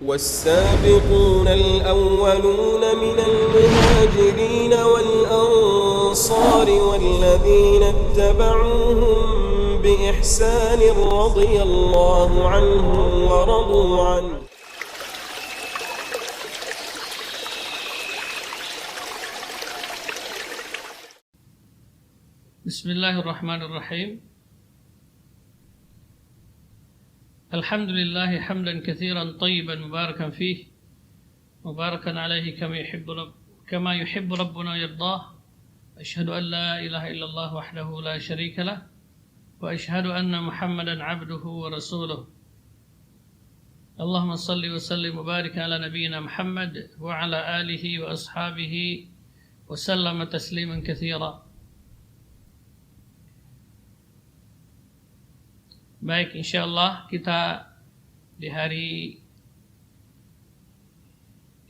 والسابقون الأولون من المهاجرين والأنصار والذين اتبعوهم بإحسان رضي الله عنهم ورضوا عنه. بسم الله الرحمن الرحيم. الحمد لله حمدا كثيرا طيبا مباركا فيه مباركا عليه كما يحب ربنا يرضاه. أشهد أن لا إله إلا الله وحده لا شريك له وأشهد أن محمدا عبده ورسوله. اللهم صل وسلم وبارك على نبينا محمد وعلى آله وأصحابه وسلم تسليما كثيرا. Baik, insyaallah kita di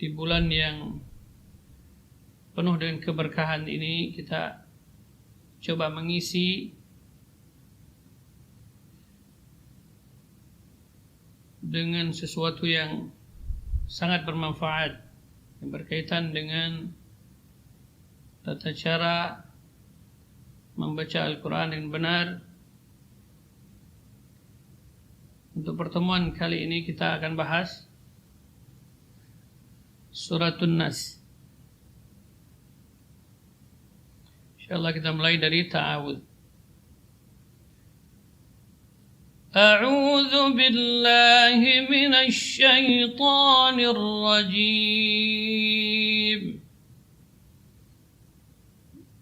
bulan yang penuh dengan keberkahan ini kita coba mengisi dengan sesuatu yang sangat bermanfaat yang berkaitan dengan tata cara membaca Al-Quran dengan benar. Untuk pertemuan kali ini kita akan bahas Suratun Nas. Insyaallah kita mulai dari ta'awudz. A'udzu billahi minasy syaithanir rajim.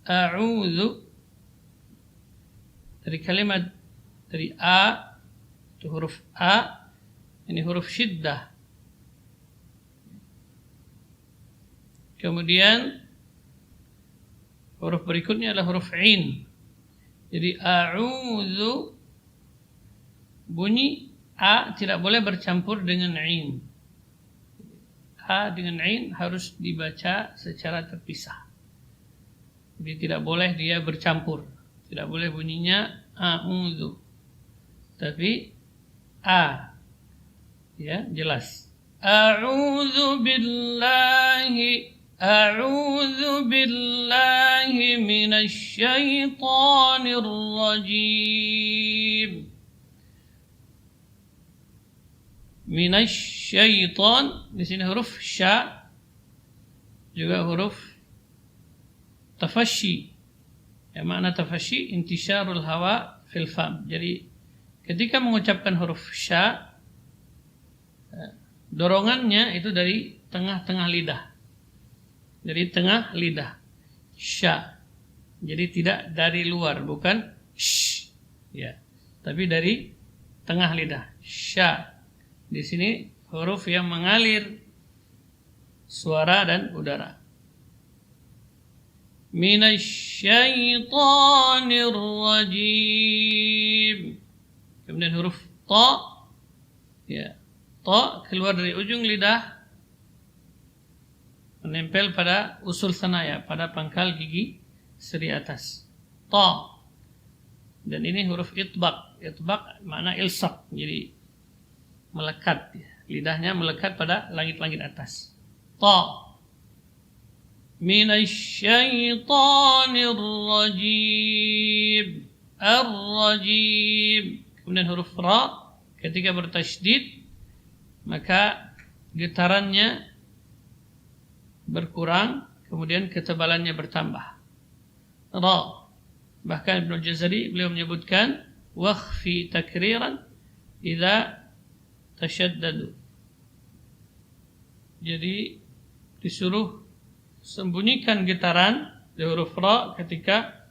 A'udzu dari kalimat dari a, itu huruf A, ini huruf syiddah. Kemudian huruf berikutnya adalah huruf Ain. Jadi a'udzu, bunyi A tidak boleh bercampur dengan Ain. A dengan Ain harus dibaca secara terpisah. Jadi tidak boleh dia bercampur. Tidak boleh bunyinya a'udzu. Tapi A, ya jelas. A'udzu billahi minasy syaithanir rajim. Minasy syaitan, di sini huruf sya, juga huruf tafashi. Ya, makna tafashi intisyarul hawa fil fam. Jadi ketika mengucapkan huruf sya, dorongannya itu dari tengah-tengah lidah. Dari tengah lidah. Sya. Jadi tidak dari luar, bukan sh. Ya. Tapi dari tengah lidah. Sya. Di sini huruf yang mengalir suara dan udara. Minasy syaithanir rajim. Kemudian huruf ta, ya, ta keluar dari ujung lidah menempel pada usul sanaya, pada pangkal gigi seri atas. Ta. Dan ini huruf itbaq. Itbaq makna ilsaq, jadi melekat, lidahnya melekat pada langit-langit atas. Ta. Minasy syaithanir rajim. Ar-rajim. Kemudian huruf ra ketika bertasydid maka getarannya berkurang, kemudian ketebalannya bertambah. Ra. Bahkan Ibnu Jazari beliau menyebutkan wakhfi takriran idza tasyaddadu. Jadi disuruh sembunyikan getaran di huruf ra ketika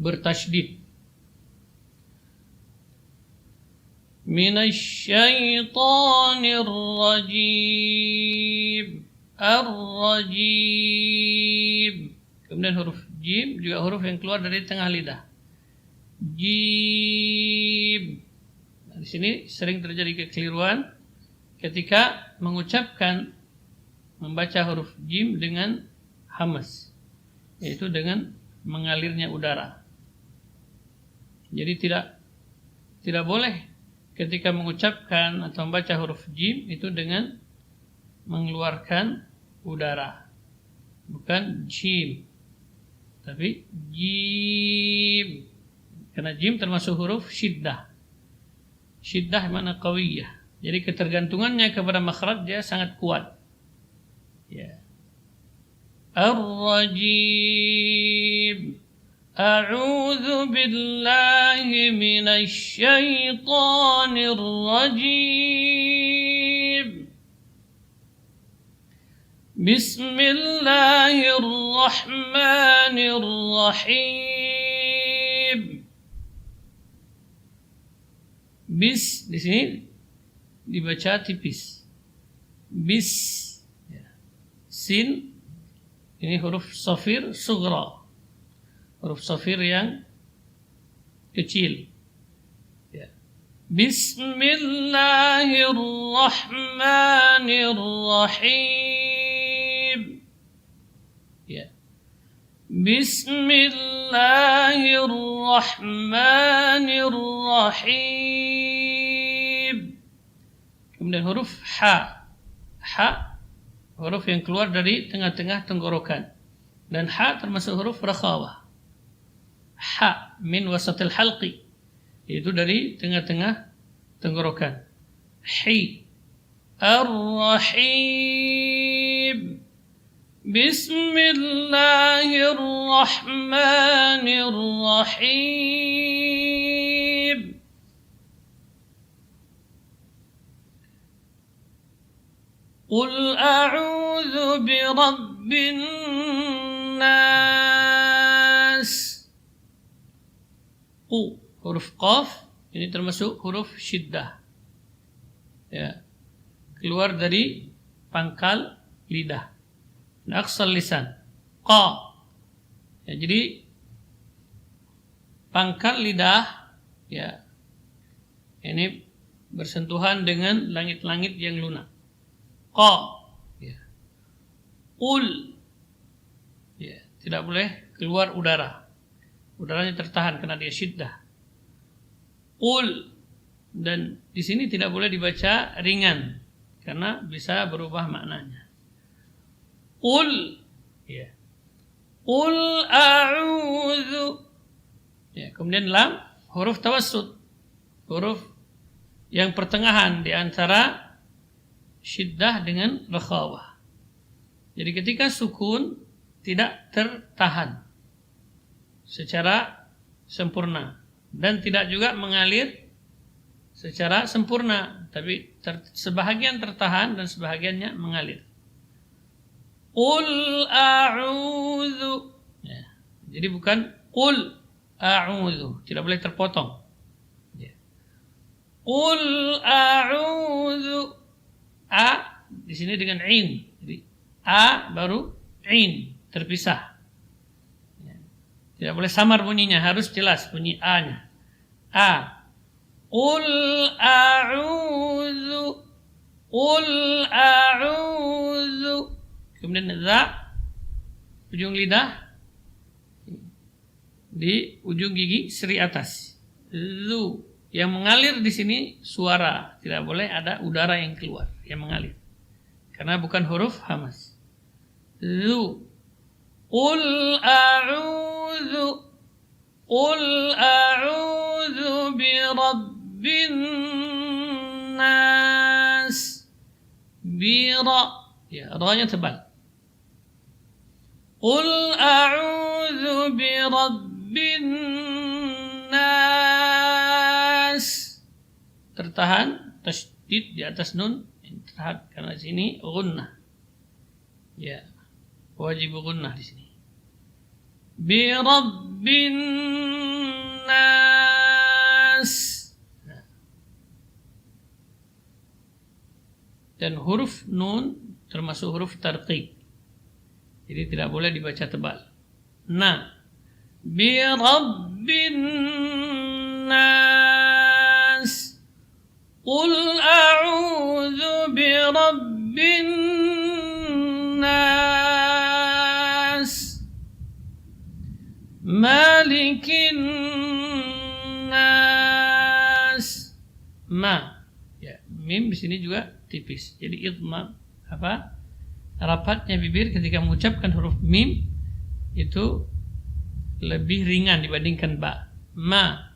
bertasydid. Minasy syaithanir rajim. Ar-rajim. Kemudian huruf jim juga huruf yang keluar dari tengah lidah. Jim. Nah, di sini sering terjadi kekeliruan ketika mengucapkan, membaca huruf jim dengan hamas, yaitu dengan mengalirnya udara. Jadi tidak boleh ketika mengucapkan atau membaca huruf jim itu dengan mengeluarkan udara, bukan jim, tapi jim, karena jim termasuk huruf syiddah. Syiddah makna qawiyah, jadi ketergantungannya kepada makhraj dia sangat kuat. Ya. Ar-rajim, a'udzu billahi minasy syaithanir rajim. Bismillahirrahmanirrahim. Bis di sini dibaca tipis. Bis. Ya. Sin ini huruf shafir sughra. Huruf shafir yang kecil. Ya. Bismillahirrahmanirrahim. Ya. Bismillahirrahmanirrahim. Kemudian huruf ha. Ha huruf yang keluar dari tengah-tengah tenggorokan. Dan ha termasuk huruf rakhawah. Ha min wasatil halqi, yaitu dari tengah-tengah tenggorokan. Hi. Ar-Rahim. Bismillahirrahmanirrahim. Qul a'udzu birabbin nas. Qu, huruf qaf ini termasuk huruf syiddah. Ya. Keluar dari pangkal lidah. Aqsal lisan. Qa. Ya, jadi pangkal lidah ya ini bersentuhan dengan langit-langit yang lunak. Qa. Ya. Qul. Ya, tidak boleh keluar udara. Udaranya tertahan karena dia syiddah. Qul. Dan di sini tidak boleh dibaca ringan karena bisa berubah maknanya. Qul. Ya. Qul a'udzu. Ya, kemudian lam huruf tawassut. Huruf yang pertengahan di antara syiddah dengan rakhawah. Jadi ketika sukun tidak tertahan secara sempurna dan tidak juga mengalir secara sempurna, tapi sebahagian tertahan dan sebahagiannya mengalir. Qul a'udzu. Ya. Jadi bukan qul a'udzu, tidak boleh terpotong. Ya. Qul a'udzu. A di sini dengan in. Jadi a baru in, terpisah. Ya. Tidak boleh samar bunyinya, harus jelas bunyi a-nya. A. Qul a'udzu. Qul a'udzu. Kemudian za, ujung lidah di ujung gigi seri atas. Zu. Yang mengalir di sini suara, tidak boleh ada udara yang keluar yang mengalir, karena bukan huruf hamas. Zu. Qul a'udzu. Qul a'udzu birabbin nas. Bira. Ya, ra-nya tebal. Qul a'udzu birabbin nas. Tertahan, tasydid di atas nun, tertahan karena di sini gunnah. Ya, wajib gunnah di sini. Bi rabbin nas. Dan huruf nun termasuk huruf tarqiq. Jadi tidak boleh dibaca tebal. Na. Bi rabbin nas. Qul a'udzu birabbin nas. Malikin nas. ma. Ya, mim di sini juga tipis. Jadi idmam rapatnya bibir ketika mengucapkan huruf mim itu lebih ringan dibandingkan ba. Ma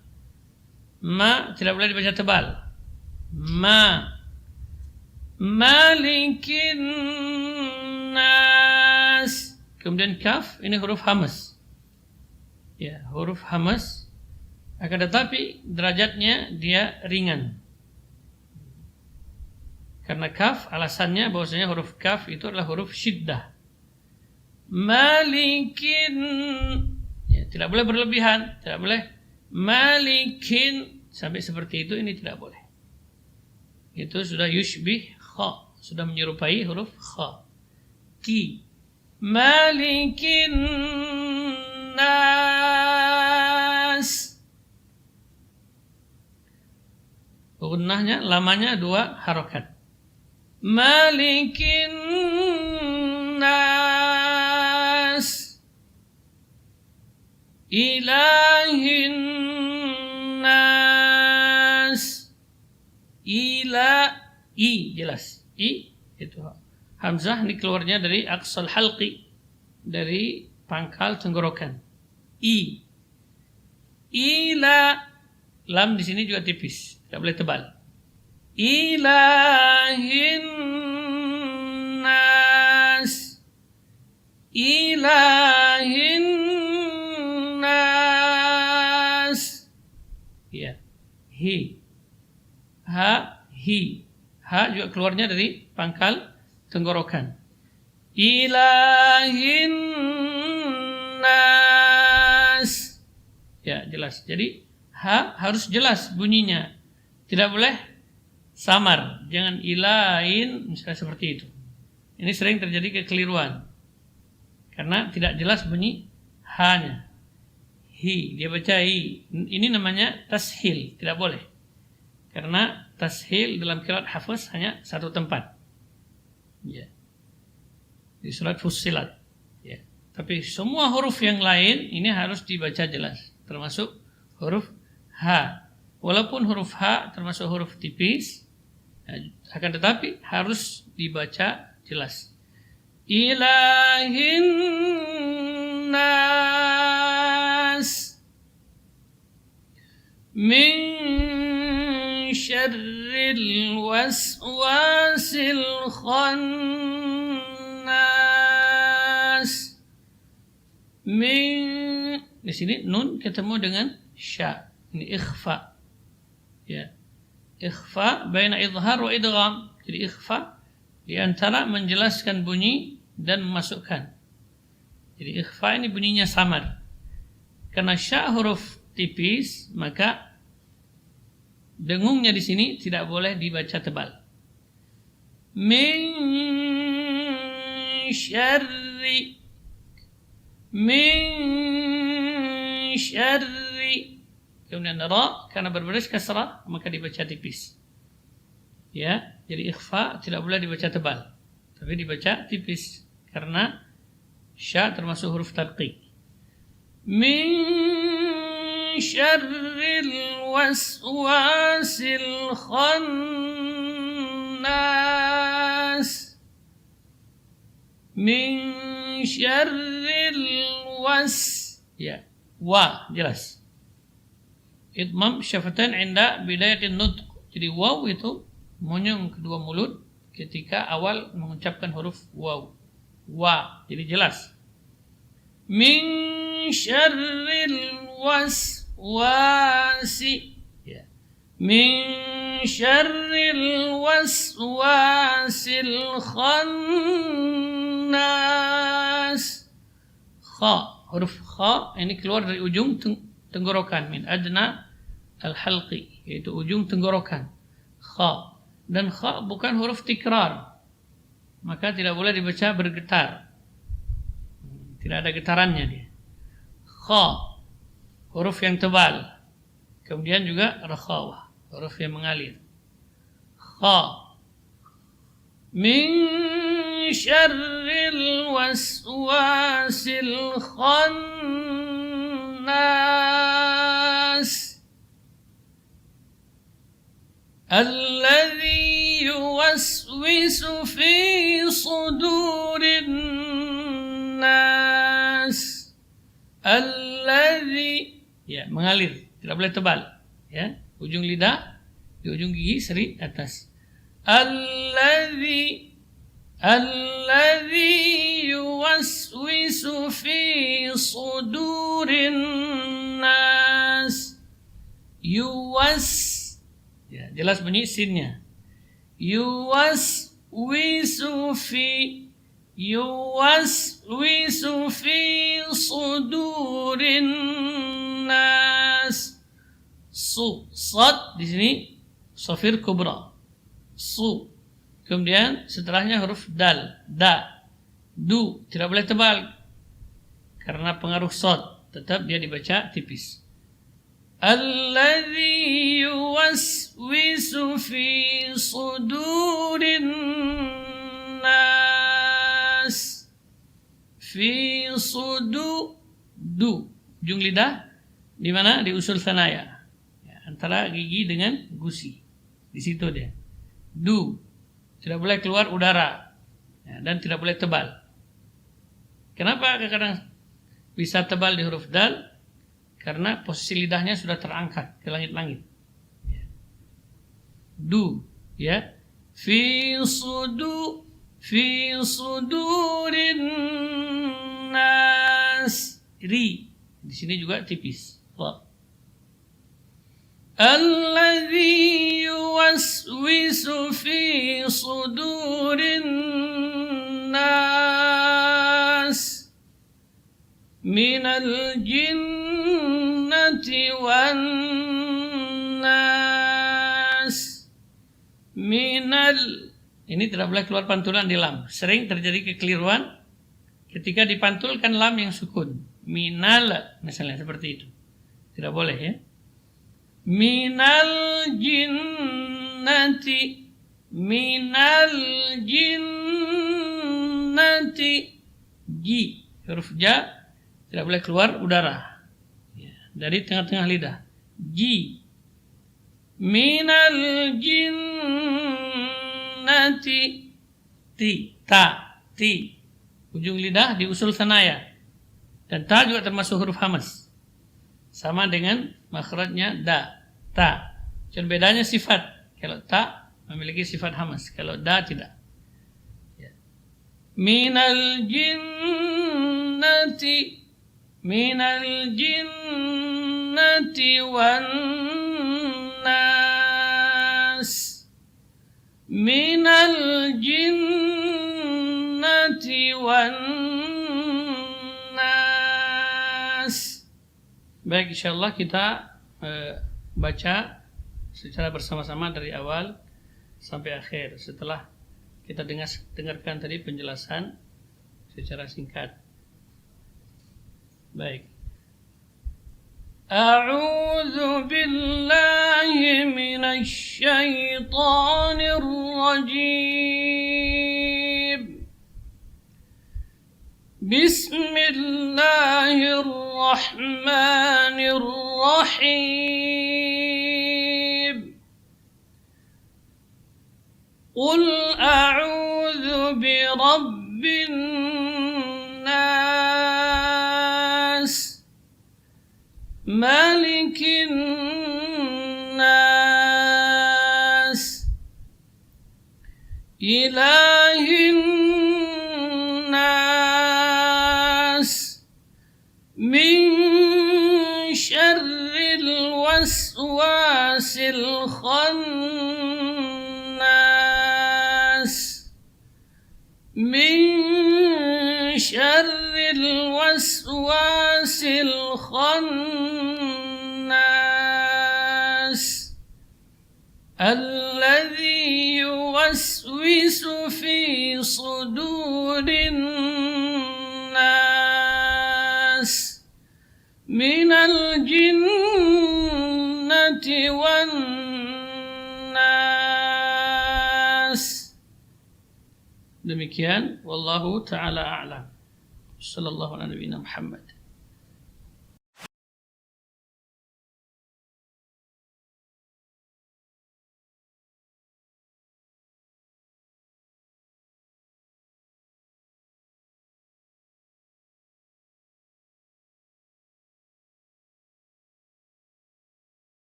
tidak boleh dibaca tebal. Malikin nas. Kemudian kaf, ini huruf hamas. Ya, huruf hamas. Akan tetapi derajatnya dia ringan. Karena kaf, alasannya bahwasanya huruf kaf itu adalah huruf syiddah. Malikin, ya, tidak boleh berlebihan, tidak boleh malikin sampai seperti itu, ini tidak boleh. Itu sudah yushbih kha, sudah menyerupai huruf kha. Ki, malikin nas. Gunnahnya, lamanya 2 harokat. Malikin nas, ilahin nas. Ila, i jelas, i itu hamzah ini keluarnya dari aqsal halqi, dari pangkal tenggorokan. I, ila, lam di sini juga tipis, tidak boleh tebal. Ilahin nas, ilahin nas. Ya, hi, ha, hi, ha juga keluarnya dari pangkal tenggorokan. Ilahin nas. Ya, jelas. Jadi ha harus jelas bunyinya, tidak boleh samar, jangan ilahin misalnya seperti itu. Ini sering terjadi kekeliruan karena tidak jelas bunyi ha-nya. Hi, dia baca hi. Ini namanya tashil, tidak boleh. Karena tashil dalam qiraat Hafs hanya satu tempat. Ya. Di surat Fussilat. Ya. Tapi semua huruf yang lain ini harus dibaca jelas, termasuk huruf ha. Walaupun huruf ha termasuk huruf tipis, akan tetapi harus dibaca jelas. Ilahin nas min syarril waswasil khannas. Min, di sini nun ketemu dengan sya, ini ikhfa. Ya. Ikhfa baina idhar wa idgham. Jadi ikhfa di antara menjelaskan bunyi dan memasukkan. Jadi ikhfa ini bunyinya samar. Karena sya huruf tipis, maka dengungnya di sini tidak boleh dibaca tebal. Min syarri, min syarri. Kemudian ra karena berbaris kasrah maka dibaca tipis. Ya, jadi ikhfa tidak boleh dibaca tebal, tapi dibaca tipis karena sya termasuk huruf tarqiq. Min syarril waswasil khannas. Min syarril ya, wa jelas. Idmam syafatain inda bidayatin nutq. Jadi waw itu monyong kedua mulut ketika awal mengucapkan huruf waw. Wa, jadi jelas. Min syarril waswasi. Ya. Min syarril waswasil khannas. Kha, huruf kha ini keluar dari ujung tenggorokan, min adna al-halqi, yaitu ujung tenggorokan. Kha. Dan kha bukan huruf tikrar, maka tidak boleh dibaca bergetar. Tidak ada getarannya dia. Kha, huruf yang tebal. Kemudian juga rakhawah, huruf yang mengalir. Kha. Min syarril waswasil khannas. Alladzi yuwaswisu fi sudurin nas. Alladzi, ya, mengalir, tidak boleh tebal, ya. Ujung lidah di ujung gigi seri atas. Alladzi yuwaswisu fi sudurin nas. Yuwas, ya, jelas bunyi sinnya. Yuwaswisu fi sudurin nas. Sad di sini shafir kubra. Su. Kemudian setelahnya huruf dal, da, du, tidak boleh tebal karena pengaruh sad, tetap dia dibaca tipis. Alladzi yuwaswisu fi sudurin nas. Fi sudu, du, ujung lidah di mana? Di usul sanaya, ya, antara gigi dengan gusi, di situ dia. Du, tidak boleh keluar udara, ya, dan tidak boleh tebal. Kenapa kadang-kadang bisa tebal di huruf dal? Karena posisi lidahnya sudah terangkat ke langit-langit. Ya. Du, ya. Fi sudurin nas. Ri, di sini juga tipis. Alladzi yuwaswisu fi sudurin nas minal jinnati wan nas. Minal, ini tidak boleh keluar pantulan di lam. Sering terjadi kekeliruan ketika dipantulkan lam yang sukun. Minal, misalnya seperti itu. Tidak boleh, ya. Minal jinnati ji, huruf ja tidak boleh keluar udara, ya, dari tengah-tengah lidah. Ji. Minal jinnati ti, ujung lidah di usul sanaya, dan ta juga termasuk huruf hamas, sama dengan makhrajnya da, ta. Cuma bedanya sifat. Kalau ta memiliki sifat hamas, kalau da tidak. Ya. Minal jinnati wan nas. Minal jinnati wan nas. Baik, insyaallah kita baca secara bersama-sama dari awal sampai akhir setelah kita dengarkan tadi penjelasan secara singkat. Baik. A'udzu billahi minasy syaithanir rajim. Bismillahirrahmanirrahim. Qul a'udzu birabbin nas, malikin nas, ilahin nas, min syarril waswasil khannas, min syarril waswasil khannas, alladzi yuwaswisu fi sudurin nas, minal jinnati wan nas. Demikian, wallahu ta'ala a'lam. Sallallahu alaihi wa sallam Muhammad.